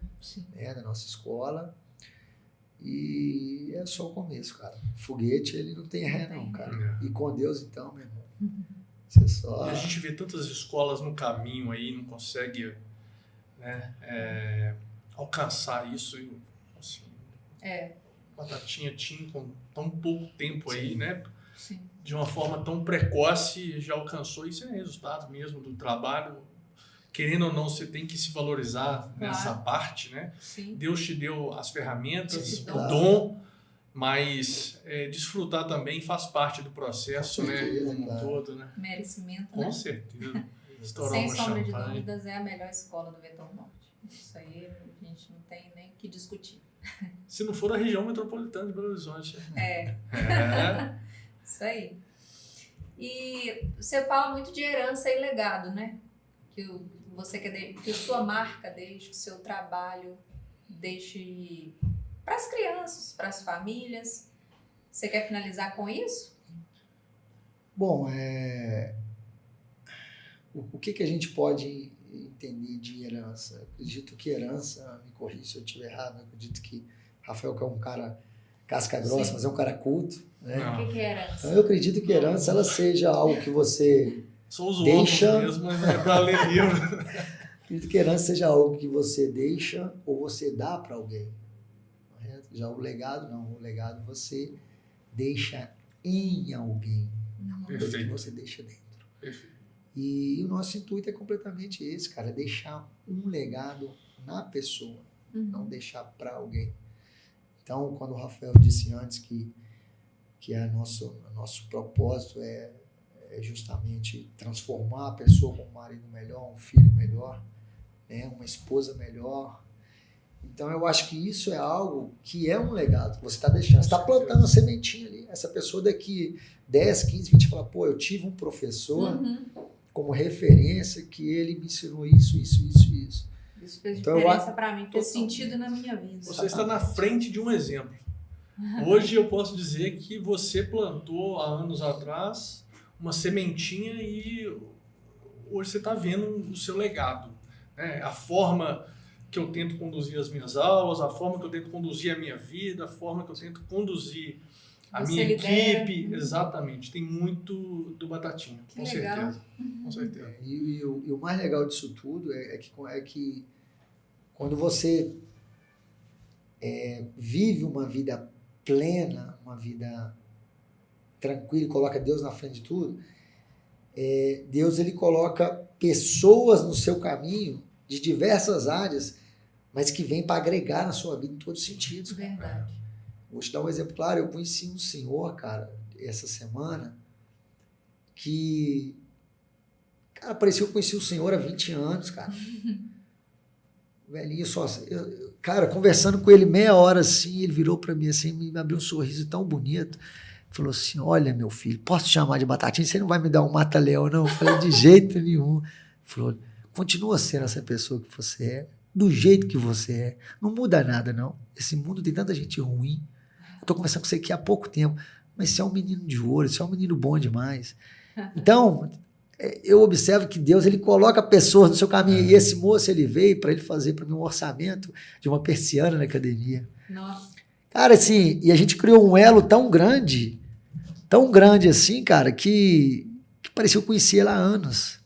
né, da nossa escola. E é só o começo, cara. Foguete, ele não tem ré não, cara. E com Deus, então, meu irmão. Você só... E a gente vê tantas escolas no caminho aí, não consegue, né, alcançar isso. E, assim, Batatinha tinha com tão pouco tempo aí, né? Sim. De uma forma tão precoce, já alcançou. Isso é resultado mesmo do trabalho. Querendo ou não, você tem que se valorizar nessa parte, né? Sim. Deus te deu as ferramentas, Sim, o claro. dom, mas desfrutar também faz parte do processo, Com certeza, né? Como um claro. todo, né? Merecimento, Com né? certeza. Estourar Sem uma sombra de champanhe. dúvidas, é a melhor escola do Vetor Norte. Isso aí a gente não tem nem o que discutir. Se não for da região metropolitana de Belo Horizonte. É, É. isso aí. E você fala muito de herança e legado, né? Que você quer que sua marca deixe, que o seu trabalho deixe para as crianças, para as famílias. Você quer finalizar com isso? Bom, o que a gente pode entender de herança? Eu acredito que herança, me corrija se eu estiver errado, eu acredito que Rafael, que é um cara casca grossa, Sim. mas é um cara culto, né? Não. O que é herança? Então eu acredito que herança ela seja algo que você... São os Deixa- outros mesmo, mas é para ler livro. Acredito que herança seja algo que você deixa ou você dá para alguém. Correto? Já o legado não, o legado você deixa em alguém, não é coisa que você deixa dentro. Perfeito. E o nosso intuito é completamente esse, cara, deixar um legado na pessoa, não deixar para alguém. Então, quando o Rafael disse antes que nosso propósito é justamente transformar a pessoa com um marido melhor, um filho melhor, né, uma esposa melhor. Então, eu acho que isso é algo que é um legado que você está deixando. Você está plantando a sementinha ali. Essa pessoa daqui 10, 15, 20 fala, pô, eu tive um professor como referência que ele me ensinou isso. Isso fez então, diferença para mim, fez sentido na minha vida. Você está na frente de um exemplo. Hoje eu posso dizer que você plantou há anos atrás uma sementinha e hoje você está vendo o seu legado, né? A forma que eu tento conduzir as minhas aulas, a forma que eu tento conduzir a minha vida, a forma que eu tento conduzir a minha equipe. Exatamente. Tem muito do Batatinha, com certeza. Com certeza. E o mais legal disso tudo é que quando você vive uma vida plena, uma vida tranquila, coloca Deus na frente de tudo, Deus ele coloca pessoas no seu caminho de diversas áreas, mas que vêm para agregar na sua vida em todos os sentidos. Verdade. Vou te dar um exemplo claro. Eu conheci um senhor, cara, essa semana, que, cara, parecia que eu conheci o senhor há 20 anos, cara. Velhinho, cara, conversando com ele meia hora assim, ele virou para mim assim, me abriu um sorriso tão bonito. Falou assim, olha, meu filho, posso te chamar de Batatinha? Você não vai me dar um mata-leão, não? Eu falei, de jeito nenhum. Ele falou, continua sendo essa pessoa que você é, do jeito que você é. Não muda nada, não. Esse mundo tem tanta gente ruim. Eu tô conversando com você aqui há pouco tempo, mas você é um menino de ouro, você é um menino bom demais. Então, eu observo que Deus ele coloca pessoas no seu caminho. E esse moço, ele veio para ele fazer para mim um orçamento de uma persiana na academia. Nossa. Cara, assim, e a gente criou um elo tão grande assim, cara, que parecia que eu conhecia ele há anos.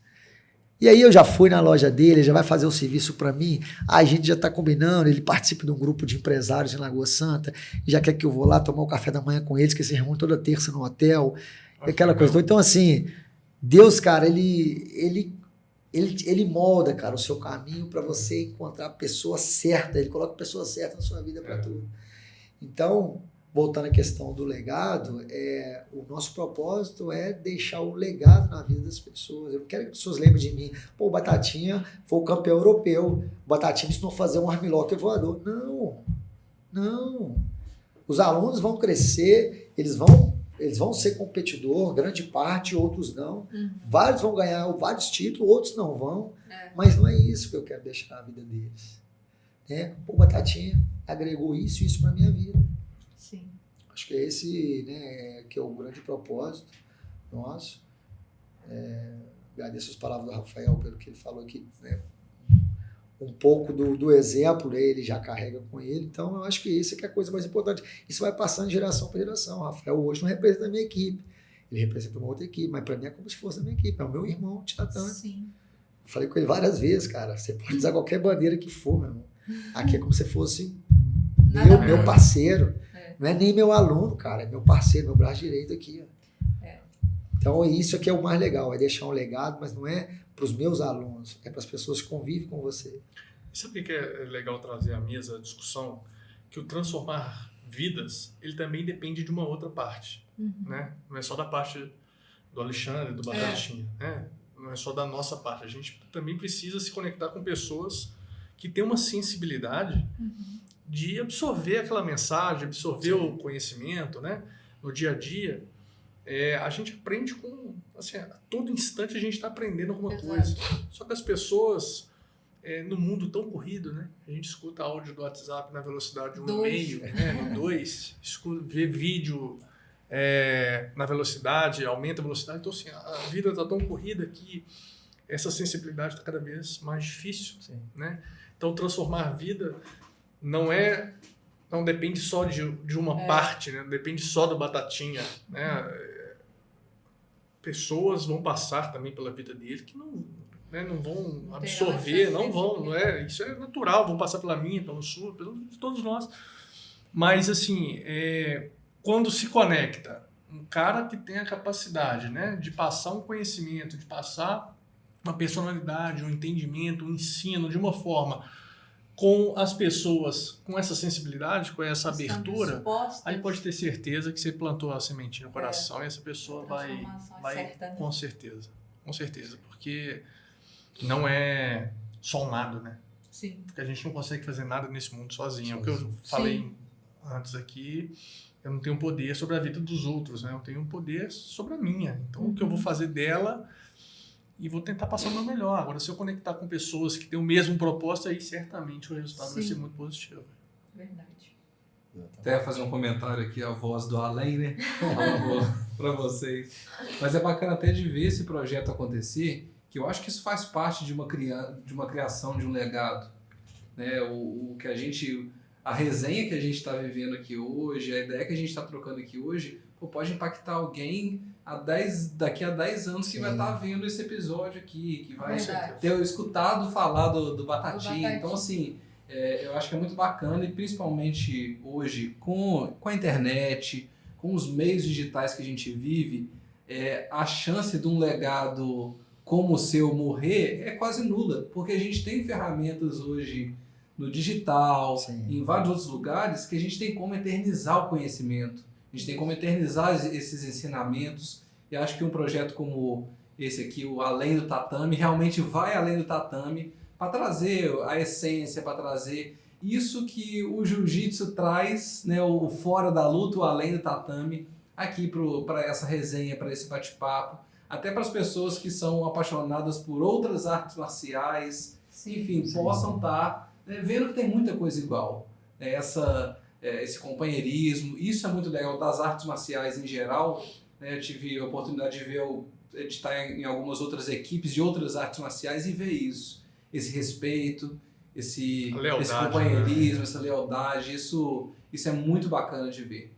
E aí eu já fui na loja dele, ele já vai fazer o serviço para mim, a gente já está combinando, ele participa de um grupo de empresários em Lagoa Santa, e já quer que eu vou lá tomar o café da manhã com eles, que se reúne toda terça no hotel, aquela coisa. Então, assim, Deus, cara, ele molda, cara, o seu caminho para você encontrar a pessoa certa, ele coloca a pessoa certa na sua vida para tudo. Então, voltando à questão do legado, o nosso propósito é deixar o legado na vida das pessoas. Eu não quero que as pessoas lembrem de mim. Pô, o Batatinha foi o campeão europeu. O Batatinha ensinou a fazer um armlock voador. Não. Os alunos vão crescer, eles vão ser competidor, grande parte, outros não. Vários vão ganhar vários títulos, outros não vão. Mas não é isso que eu quero deixar na vida deles. Pô, o Batatinha agregou isso e isso para minha vida. Sim. Acho que é esse, né, que é o grande propósito nosso. Agradeço as palavras do Rafael pelo que ele falou aqui, né? Um pouco do exemplo, né, ele já carrega com ele. Então, eu acho que isso é que é a coisa mais importante. Isso vai passando de geração para geração. O Rafael hoje não representa a minha equipe. Ele representa uma outra equipe, mas para mim é como se fosse a minha equipe. É o meu irmão, Titatã. Sim. Eu falei com ele várias vezes, cara. Você pode usar qualquer bandeira que for, meu irmão. Aqui é como se fosse meu parceiro. Não é nem meu aluno, cara. É meu parceiro, meu braço direito aqui. Então, isso aqui é o mais legal. É deixar um legado, mas não é para os meus alunos. É para as pessoas que convivem com você. Sabe o que é legal trazer à mesa a discussão? Que o transformar vidas, ele também depende de uma outra parte. Né? Não é só da parte do Alexandre, do Batatinha. Né? Não é só da nossa parte. A gente também precisa se conectar com pessoas que têm uma sensibilidade de absorver aquela mensagem, absorver o conhecimento, né? No dia a dia. A gente aprende com... Assim, a todo instante a gente está aprendendo alguma coisa. Só que as pessoas, no mundo tão corrido, né? A gente escuta áudio do WhatsApp na velocidade 1,5, né? No 2, vê vídeo na velocidade, aumenta a velocidade. Então, assim, a vida está tão corrida que essa sensibilidade está cada vez mais difícil. Né? Então, transformar a vida não depende só de uma parte, né? Não depende só do Batatinha, né? Pessoas vão passar também pela vida dele que não vão absorver, não vão, isso é natural, vão passar pela minha, pela sua, de todos nós. Mas, assim, quando se conecta um cara que tem a capacidade, né, de passar um conhecimento, de passar uma personalidade, um entendimento, um ensino de uma forma com as pessoas, com essa sensibilidade, com essa abertura, aí pode ter certeza que você plantou a sementinha no coração e essa pessoa vai certa, né? com certeza, porque não é só um lado, né? Sim. Porque a gente não consegue fazer nada nesse mundo sozinho. É o que eu falei antes aqui, eu não tenho poder sobre a vida dos outros, né? Eu tenho um poder sobre a minha. Então, o que eu vou fazer dela e vou tentar passar o meu melhor. Agora, se eu conectar com pessoas que têm o mesmo propósito, aí certamente o resultado vai ser muito positivo. Verdade. Até fazer um comentário aqui, a voz do além, né? Para vocês. Mas é bacana até de ver esse projeto acontecer, que eu acho que isso faz parte de uma criação de um legado, né? O que a resenha que a gente está vivendo aqui hoje, a ideia que a gente está trocando aqui hoje, pode impactar alguém daqui a 10 anos que vai estar vendo esse episódio aqui, que vai ter escutado falar do Batatinha. Então, assim, eu acho que é muito bacana, e principalmente hoje, com a internet, com os meios digitais que a gente vive, a chance de um legado como o seu morrer é quase nula, porque a gente tem ferramentas hoje no digital, em vários outros lugares, que a gente tem como eternizar o conhecimento. A gente tem como eternizar esses ensinamentos, e acho que um projeto como esse aqui, o Além do Tatame, realmente vai além do tatame para trazer a essência, para trazer isso que o jiu-jitsu traz, né, o fora da luta, o além do tatame, aqui para essa resenha, para esse bate-papo, até para as pessoas que são apaixonadas por outras artes marciais, enfim, possam estar vendo que tem muita coisa igual. Esse companheirismo, isso é muito legal das artes marciais em geral, né? Eu tive a oportunidade de estar em algumas outras equipes de outras artes marciais e ver isso, esse respeito, esse companheirismo, né? Essa lealdade, isso é muito bacana de ver.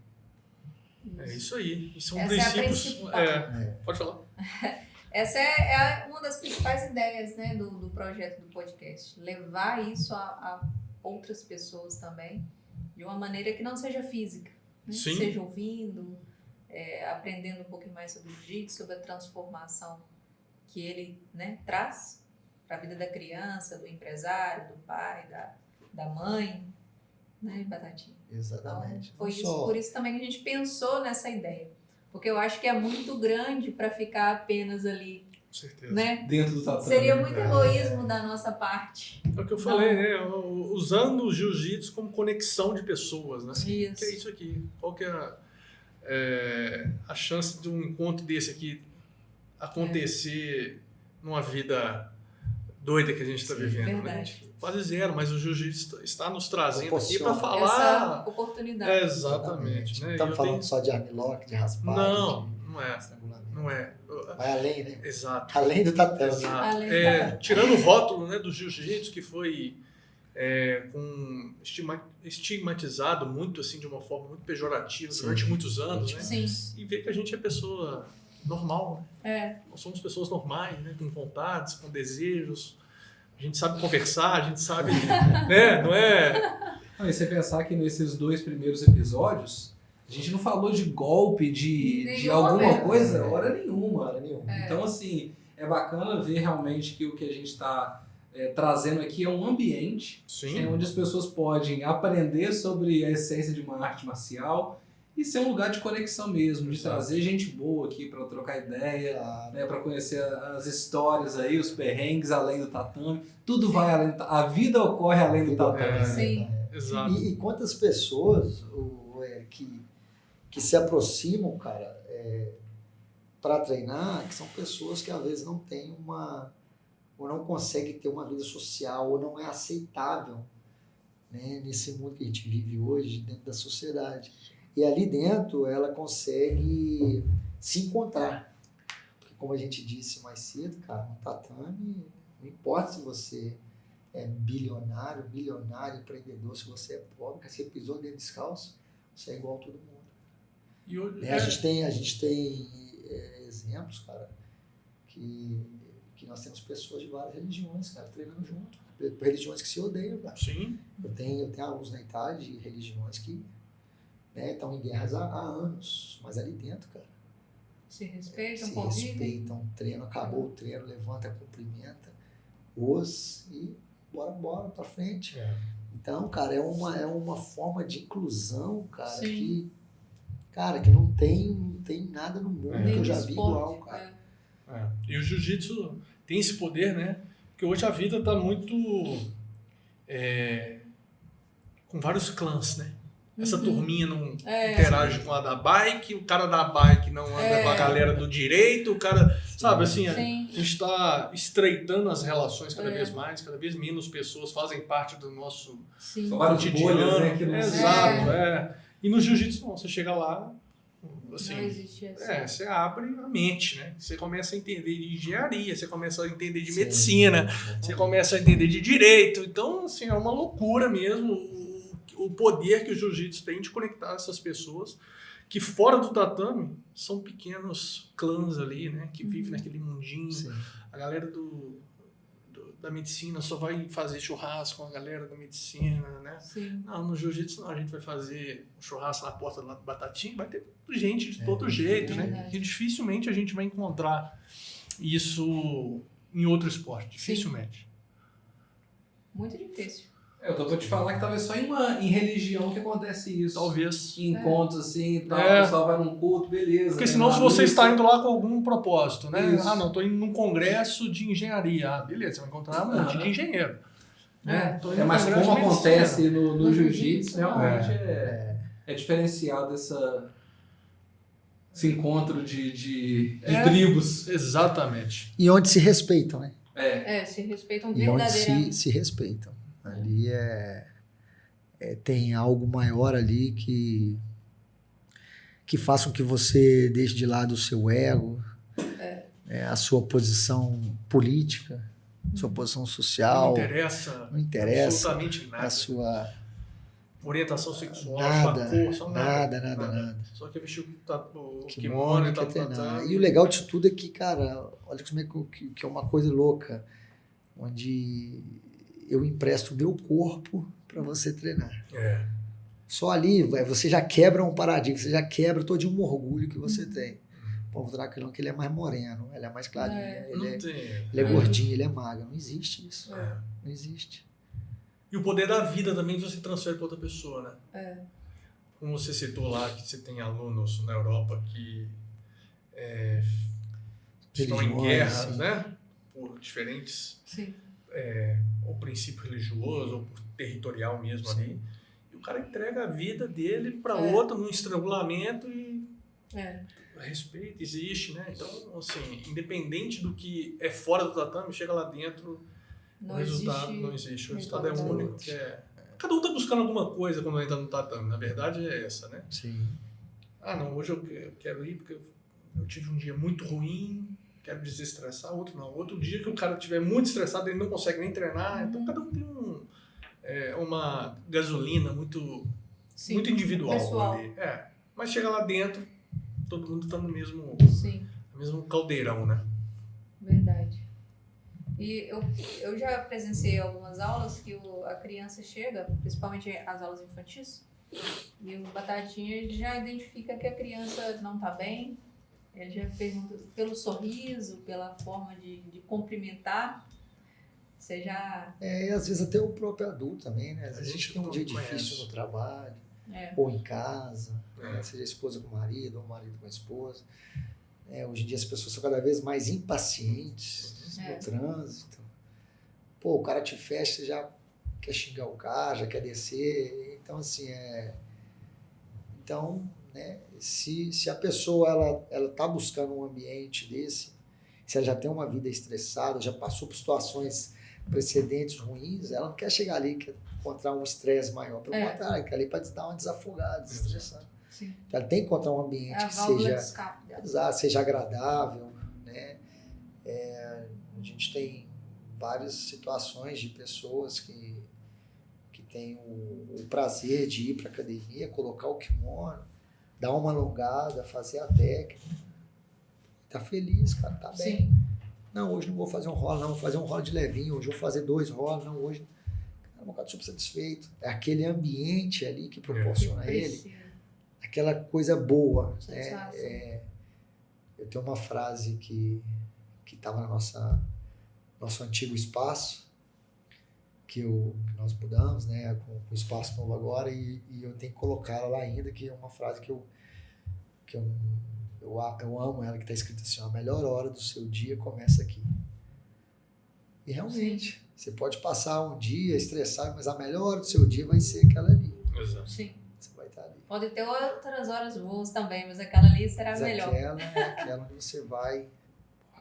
É isso aí, isso é um princípio. Pode falar. Essa é uma das principais ideias, né, do projeto do podcast, levar isso a outras pessoas também, de uma maneira que não seja física, né? Seja ouvindo, aprendendo um pouquinho mais sobre o jiu-jitsu, sobre a transformação que ele, né, traz para a vida da criança, do empresário, do pai, da mãe, né, Batatinha? Exatamente. Então, foi por isso também que a gente pensou nessa ideia, porque eu acho que é muito grande para ficar apenas ali. Com certeza. Né? Dentro do tatame. Seria muito egoísmo da nossa parte. É o que eu falei, né? Usando o jiu-jitsu como conexão de pessoas, né? Isso. Que é isso aqui. Qual que é a chance de um encontro desse aqui acontecer numa vida doida que a gente está vivendo, né? Quase zero, mas o jiu-jitsu está nos trazendo aqui para falar... essa oportunidade. Exatamente. Né? Não estamos falando só de armlock, de raspar. Não é. Vai além, né? Exato. Além do tatame. Exato. Tirando o rótulo, né, do jiu-jitsu, que foi estigmatizado muito, assim, de uma forma muito pejorativa durante muitos anos, né? Sim. E ver que a gente é pessoa normal, né? Nós somos pessoas normais, né? Com vontades, com desejos. A gente sabe conversar, a gente sabe, né? Não é... E você pensar que nesses 2 primeiros episódios, a gente não falou de golpe, de alguma coisa, hora nenhuma. Então, assim, é bacana ver realmente que o que a gente está trazendo aqui é um ambiente onde as pessoas podem aprender sobre a essência de uma arte marcial e ser um lugar de conexão mesmo, de trazer gente boa aqui para trocar ideia, né, para conhecer as histórias aí, os perrengues além do tatame. Tudo vai além do tatame. A vida ocorre além do tatame. Sim. Exato. E quantas pessoas que se aproximam, cara, para treinar, que são pessoas que às vezes não têm ou não conseguem ter uma vida social, ou não é aceitável, né, nesse mundo que a gente vive hoje, dentro da sociedade. E ali dentro ela consegue se encontrar. Porque, como a gente disse mais cedo, cara, no tatame, não importa se você é bilionário, milionário, empreendedor, se você é pobre, se você pisou dentro descalço, você é igual a todo mundo. E hoje, a gente tem exemplos, cara, que nós temos pessoas de várias religiões, cara, treinando junto. Religiões que se odeiam, cara. Sim. Eu tenho alunos na Itália de religiões que né? Estão em guerras há anos, mas ali dentro, cara, Se respeitam, se convivem. respeitam, treino, acabou o treino, levanta, cumprimenta, e bora pra frente. Então, cara, é uma forma de inclusão, cara, Sim. que não tem nada no mundo que Nem eu já no vi esporte, igual, cara. E o jiu-jitsu tem esse poder, né? Porque hoje a vida está muito com vários clãs, né? Essa turminha não interage com a da bike, o cara da bike não anda com a galera do direito, o cara, sabe, assim, a gente está estreitando as relações cada vez mais, cada vez menos pessoas fazem parte do nosso São várias bolhas, né? Que não Exato, E no jiu-jitsu não, você chega lá, assim, Não existe essa. você abre a mente, né? Você começa a entender de engenharia, você começa a entender de medicina, você começa a entender de direito. Então, assim, é uma loucura mesmo o poder que o jiu-jitsu tem de conectar essas pessoas que fora do tatame são pequenos clãs ali, né? Que vivem naquele mundinho. Sim. A galera da medicina só vai fazer churrasco com a galera da medicina, né? Sim. Não, no jiu-jitsu não, a gente vai fazer um churrasco na porta do Batatinha, vai ter gente de todo jeito, né? verdade. Que dificilmente a gente vai encontrar isso em outro esporte, dificilmente. Muito difícil. Eu tô te falar que talvez só em religião que acontece isso. Talvez. Em encontros assim e tal, o pessoal vai num culto, beleza. Porque né? senão se você missa. está indo lá com algum propósito, né? Isso. Ah, não, estou indo num congresso de engenharia. Ah, beleza, você vai encontrar um monte de engenheiro. Né? Tô indo num Mas congresso como de medicina. acontece no jiu-jitsu, realmente É. é diferenciado esse encontro de É. tribos. Exatamente. E onde se respeitam, né? Se respeitam E onde verdadeiramente. se respeitam. Ali tem algo maior ali que faça com que você deixe de lado o seu ego, a sua posição política, sua posição social, Não interessa absolutamente nada. a sua Orientação sexual, nada, sua cor, só nada. Só que vestiu o kimono kimono e quer treinar. E o legal disso tudo é que, cara, olha como é que é uma coisa louca, onde eu empresto o meu corpo para você treinar. Só ali, você já quebra um paradigma, você já quebra todo um orgulho que você tem. Pô, vou treinar aquele que ele é mais moreno, ele é mais clarinho, ele é gordinho, ele é magro. Não existe isso. Não existe. E o poder da vida também você transfere para outra pessoa, né? Como você citou lá, que você tem alunos na Europa que estão em guerras, né? Por diferentes... Sim. ou princípio religioso, ou por territorial mesmo ali. E o cara entrega a vida dele para outro num estrangulamento e respeito existe, né? Então, assim, independente do que é fora do tatame, chega lá dentro, o resultado não existe. O resultado é único. Cada um tá buscando alguma coisa quando entra no tatame. Na verdade é essa, né? Sim. Ah, não, hoje eu quero ir porque eu tive um dia muito ruim, quero desestressar. Outro não. Outro dia que o cara estiver muito estressado, ele não consegue nem treinar. Então, cada um tem uma gasolina muito individual pessoal. ali. Mas chega lá dentro, todo mundo tá no mesmo caldeirão, né? Verdade. E eu já presenciei algumas aulas que a criança chega, principalmente as aulas infantis, e o Batatinha ele já identifica que a criança não está bem, ele já pergunta pelo sorriso, pela forma de cumprimentar, você já... E às vezes até o próprio adulto também, né? Às vezes A gente tem um não dia conhece. difícil no trabalho, ou em casa, né? Seja a esposa com o marido, ou o marido com a esposa. Hoje em dia as pessoas são cada vez mais impacientes no trânsito. Pô, o cara te fecha, você já quer xingar o cara, já quer descer. Então, assim, Então, né, se a pessoa ela tá buscando um ambiente desse, se ela já tem uma vida estressada, já passou por situações precedentes ruins, ela não quer chegar ali, quer encontrar um estresse maior. Pelo contrário, quer ali para dar uma desafogada, desestressar. Sim. Ela tem que encontrar um ambiente que seja agradável, né? A gente tem várias situações de pessoas que têm o prazer de ir para a academia, colocar o kimono, dar uma alongada, fazer a técnica. Tá feliz, cara, tá bem. Sim. Não, hoje não vou fazer um rolo, não, vou fazer um rolo de levinho, hoje vou fazer 2 rolos, não, hoje... Cara, um cara super satisfeito. É aquele ambiente ali que proporciona ele aquela coisa boa, né? Satisfação. Eu tenho uma frase que estava no nosso antigo espaço, que nós mudamos, né, com o espaço novo agora, e eu tenho que colocá-la lá ainda, que é uma frase que eu amo ela, que está escrita assim: a melhor hora do seu dia começa aqui. E realmente, você pode passar um dia estressado, mas a melhor hora do seu dia vai ser aquela ali. Exato. Sim. Você vai estar ali. Pode ter outras horas boas também, mas aquela ali será Mas melhor. aquela é aquela onde você vai,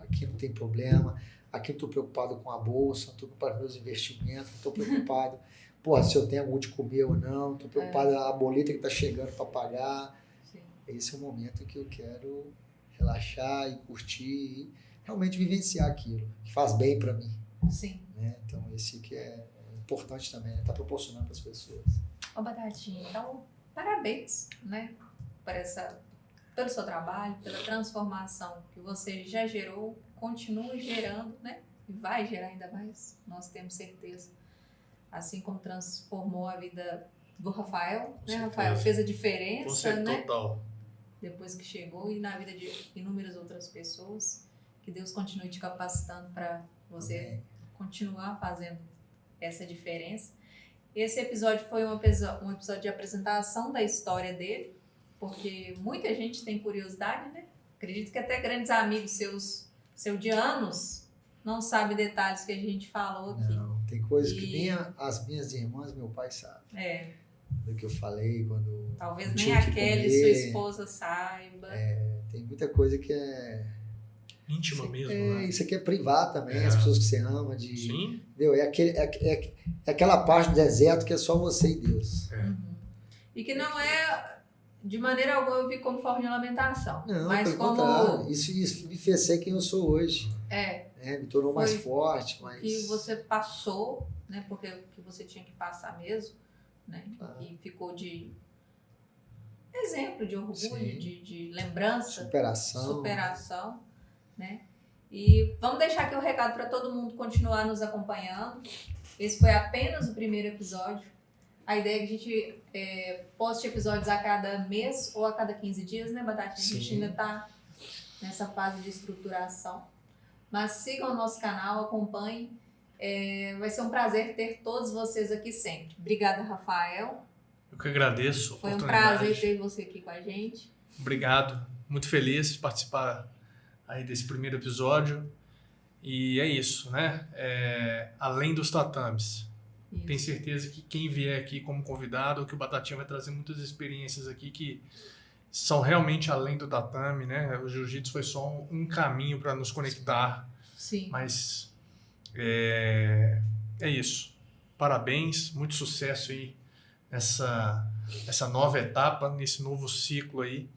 aqui não tem problema, aqui eu estou preocupado com a bolsa, não estou preocupado com meus investimentos, não estou preocupado se eu tenho algo de comer ou não, estou preocupado com a boleta que está chegando para pagar. Sim. Esse é o momento em que eu quero relaxar e curtir e realmente vivenciar aquilo, que faz bem para mim. Sim. Né? Então, esse que é importante também, né? Tá proporcionando para as pessoas. Ô, Batatinha, então, parabéns, né? Pelo seu trabalho, pela transformação que você já gerou, continua gerando, né? E vai gerar ainda mais, nós temos certeza. Assim como transformou a vida do Rafael, né? Rafael fez a diferença, né? Total. Depois que chegou, e na vida de inúmeras outras pessoas. Que Deus continue te capacitando para você continuar fazendo essa diferença. Esse episódio foi um episódio de apresentação da história dele, porque muita gente tem curiosidade, né? Acredito que até grandes amigos seu de anos não sabem detalhes que a gente falou aqui. Não, tem coisas que nem as minhas irmãs, meu pai sabe. Do que eu falei quando... Talvez nem a Kelly, sua esposa, saiba. Tem muita coisa que é... íntima mesmo, né? Isso aqui é privado também, as pessoas que você ama. Sim. Entendeu? É aquela parte do deserto que é só você e Deus. Uhum. E que não é, de maneira alguma, eu vi como forma de lamentação. Não, mas pelo como... contrário. Isso me fez ser quem eu sou hoje. Me tornou mais forte. Mais... que você passou, né? Porque o que você tinha que passar mesmo, né? E ficou de exemplo, de orgulho, de lembrança. Superação. Né? E vamos deixar aqui o recado para todo mundo continuar nos acompanhando. Esse foi apenas o primeiro episódio. A ideia é que a gente poste episódios a cada mês ou a cada 15 dias, né, Batatinha? A gente ainda está nessa fase de estruturação. Mas sigam o nosso canal, acompanhem. Vai ser um prazer ter todos vocês aqui sempre. Obrigada, Rafael. Eu que agradeço a Foi oportunidade. Um prazer ter você aqui com a gente. Obrigado. Muito feliz de participar aí desse primeiro episódio. E é isso, né? Além dos tatames. Isso. Tenho certeza que quem vier aqui como convidado, que o Batatinha vai trazer muitas experiências aqui que são realmente além do tatame, né? O jiu-jitsu foi só um caminho para nos conectar. Sim. Mas é isso. Parabéns, muito sucesso aí nessa nova etapa, nesse novo ciclo aí.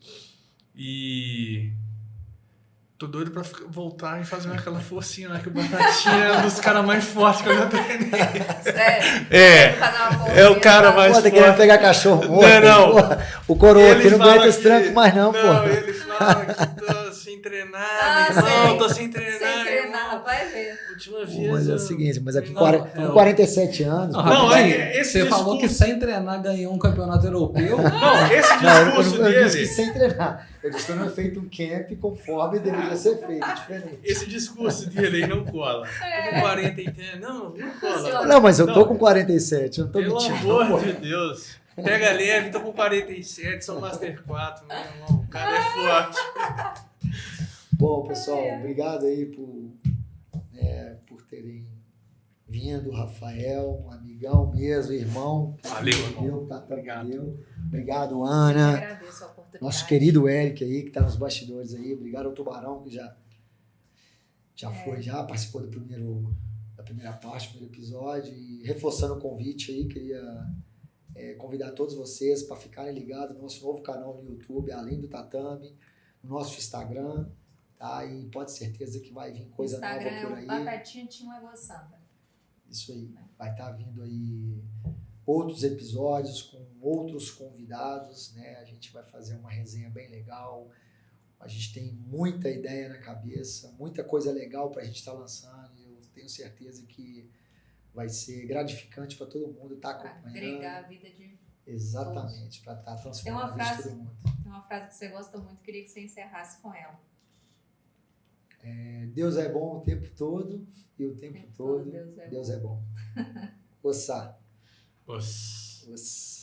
E tô doido pra voltar e fazer aquela forcinha lá que o Batatinha é um dos caras mais fortes que eu já treinei. Sério? É o cara mais forte. Tá querendo pegar cachorro morto. Não. O coroa aqui não aguenta esse tranco mais não, pô. Não, ele fala que tô sem treinar, irmão, tô sem treinar. Sem treinar, vai ver. Última vez. Mas é o seguinte, mas com 47 anos... Você falou que sem treinar ganhou um campeonato europeu. Não, esse discurso eu dele... disse que sem treinar. Eu disse que eu não tinha feito um camp conforme deveria ser feito, diferente. Esse discurso dele aí não cola. Tô com 40 e tem... Não cola. Não, mas eu tô com 47, eu não tô mentindo. Pelo amor de Deus. Pega leve, tô com 47, sou Master 4, meu irmão. O cara é forte. Bom, pessoal, obrigado aí por terem vindo, Rafael, um amigão mesmo, irmão. Valeu, irmão. Obrigado. Obrigado, Ana. Agradeço a oportunidade. Nosso querido Eric aí, que tá nos bastidores aí. Obrigado ao Tubarão, que já participou da primeira parte, do primeiro episódio. E reforçando o convite aí, queria convidar todos vocês para ficarem ligados no nosso novo canal no YouTube, além do tatame, no nosso Instagram, tá? E pode ter certeza que vai vir coisa nova por aí. Instagram é o Batatinha Team Lagoa Santa. Isso aí. Vai estar vindo aí outros episódios com outros convidados, né? A gente vai fazer uma resenha bem legal. A gente tem muita ideia na cabeça, muita coisa legal para a gente estar lançando. Eu tenho certeza que vai ser gratificante para todo mundo estar acompanhando. Agregar a vida de Exatamente, para estar Tem transformando uma a vida de frase- todo mundo. Tem uma frase que você gosta muito, queria que você encerrasse com ela. Deus é bom o tempo todo e o tempo todo Deus é Deus é bom. Ossá. Os... Oss.